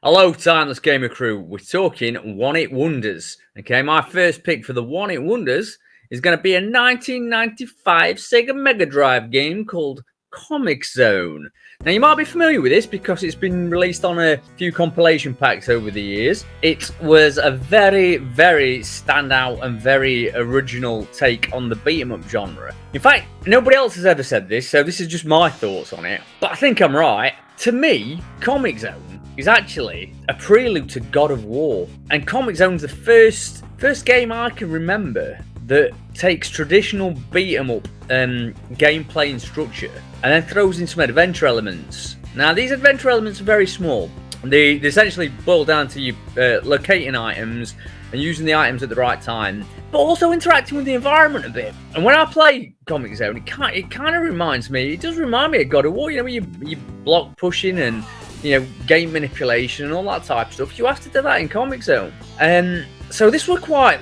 Hello, Timeless Gamer crew. We're talking one-hit wonders. Okay, my first pick for the one-hit wonders is going to be a 1995 Sega Mega Drive game called COMIX ZONE. Now, you might be familiar with this because it's been released on a few compilation packs over the years. It was a very, very standout and very original take on the beat-em-up genre. In fact, nobody else has ever said this, so this is just my thoughts on it. But I think I'm right. To me, COMIX ZONE is actually a prelude to God of War. And COMIX ZONE's the first game I can remember that takes traditional beat-em-up gameplay and structure and then throws in some adventure elements. Now, these adventure elements are very small. They essentially boil down to you locating items and using the items at the right time, but also interacting with the environment a bit. And when I play COMIX ZONE, it kind of reminds me, it does remind me of God of War, you know, you block pushing and, you know, game manipulation and all that type of stuff. You have to do that in COMIX ZONE. So this was quite,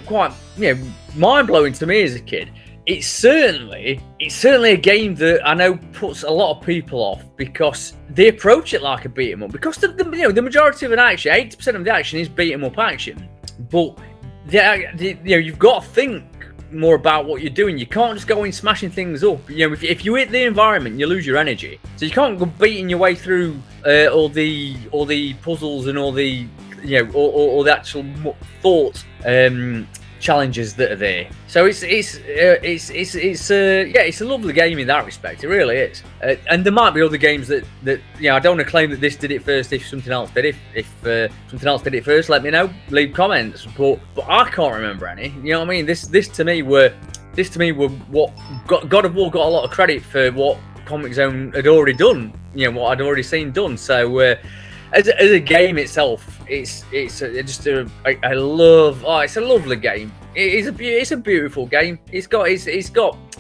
you know, mind-blowing to me as a kid. It's certainly a game that I know puts a lot of people off because they approach it like a beat 'em up. Because the majority of an action, 80% of the action is beat 'em up action, but you know, you've got to think more about what you're doing. You can't just go in smashing things up. You know, if you hit the environment, you lose your energy. So you can't go beating your way through all the puzzles and all the, you know, all the actual thought challenges that are there. So it's a lovely game in that respect. It really is. And there might be other games that you know, I don't want to claim that this did it first. If something else did it, if something else did it first, let me know. Leave comments. But I can't remember any. You know what I mean? This to me were what God of War got a lot of credit for what COMIX ZONE had already done. You know, what I'd already seen done. So. As a game itself, it's a lovely game. It's a beautiful game. It's got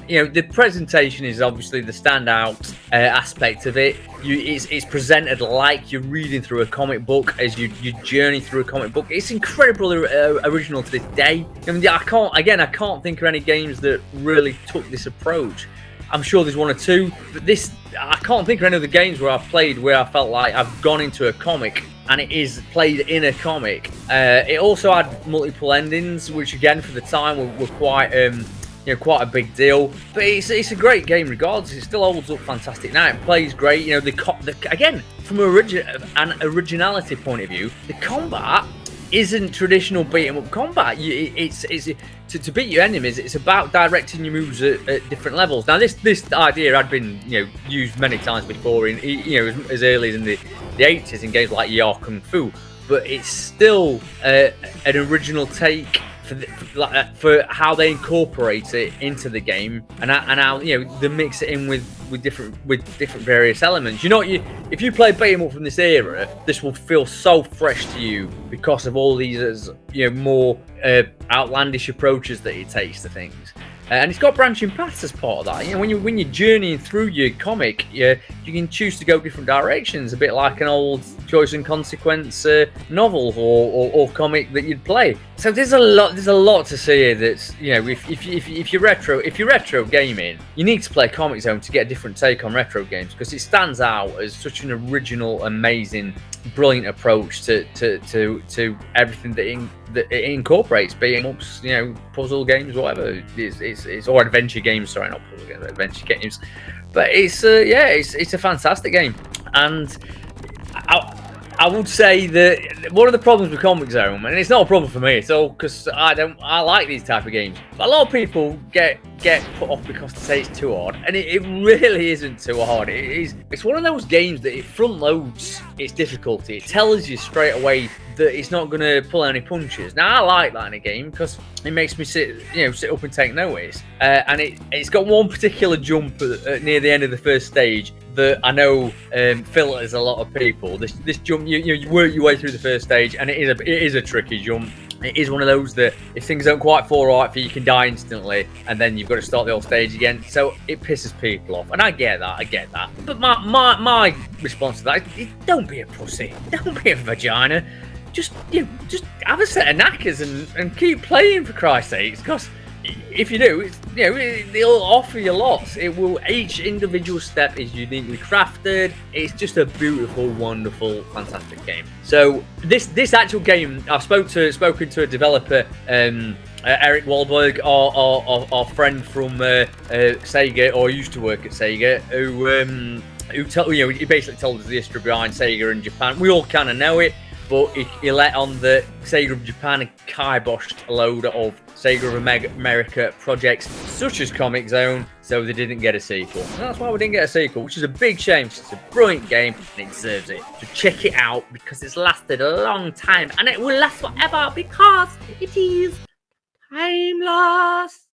you know, the presentation is obviously the standout aspect of it. It's presented like you're reading through a comic book as you journey through a comic book. It's incredibly original to this day. I mean, I can't think of any games that really took this approach. I'm sure there's one or two, but I can't think of any of the games where I've played where I felt like I've gone into a comic and it is played in a comic. It also had multiple endings, which again for the time were quite quite a big deal. But it's a great game regardless. It still holds up fantastic now. It plays great. You know, again from an originality point of view, the combat isn't traditional beat 'em up combat. It's to beat your enemies. It's about directing your moves at different levels. Now, this idea had been, you know, used many times before in, you know, as early as in the 80s in games like Yar Kung Fu, but it's still an original take for how they incorporate it into the game and how, you know, they mix it in with different various elements. You know, if you play beat 'em up from this era, this will feel so fresh to you because of all these, you know, more outlandish approaches that it takes to things. And it's got branching paths as part of that. You know, when you're journeying through your comic, you can choose to go different directions, a bit like an old choice and consequence novel or comic that you'd play. So there's a lot to see here. That's, you know, if you're retro gaming, you need to play COMIX ZONE to get a different take on retro games because it stands out as such an original, amazing, brilliant approach to everything that it incorporates, beat 'em ups, you know, puzzle games, whatever. It's or adventure games. Sorry, not puzzle games, adventure games. But it's a fantastic game, and I would say that one of the problems with COMIX ZONE, and it's not a problem for me at all, because I like these type of games. But a lot of people get put off because they say it's too hard, and it really isn't too hard. It's one of those games that it front loads its difficulty. It tells you straight away that it's not going to pull any punches. Now, I like that in a game because it makes me sit up and take notice. And it's got one particular jump near the end of the first stage that I know filters a lot of people. This jump, you work your way through the first stage, and it is a tricky jump. It is one of those that if things don't quite fall right for you, you can die instantly, and then you've got to start the whole stage again. So it pisses people off, and I get that. But my response to that is, don't be a pussy, don't be a vagina. Just have a set of knackers and keep playing, for Christ's sakes, because if you do, they'll offer you lots. Each individual step is uniquely crafted. It's just a beautiful, wonderful, fantastic game. So this actual game, I've spoken to a developer, Eric Wahlberg, our friend from Sega, or used to work at Sega, he basically told us the history behind Sega in Japan. We all kind of know it, but he let on that Sega of Japan had kiboshed a load of Sega of America projects, such as COMIC ZONE, so they didn't get a sequel. And that's why we didn't get a sequel, which is a big shame, because it's a brilliant game, and it deserves it. So check it out, because it's lasted a long time, and it will last forever, because it is timeless.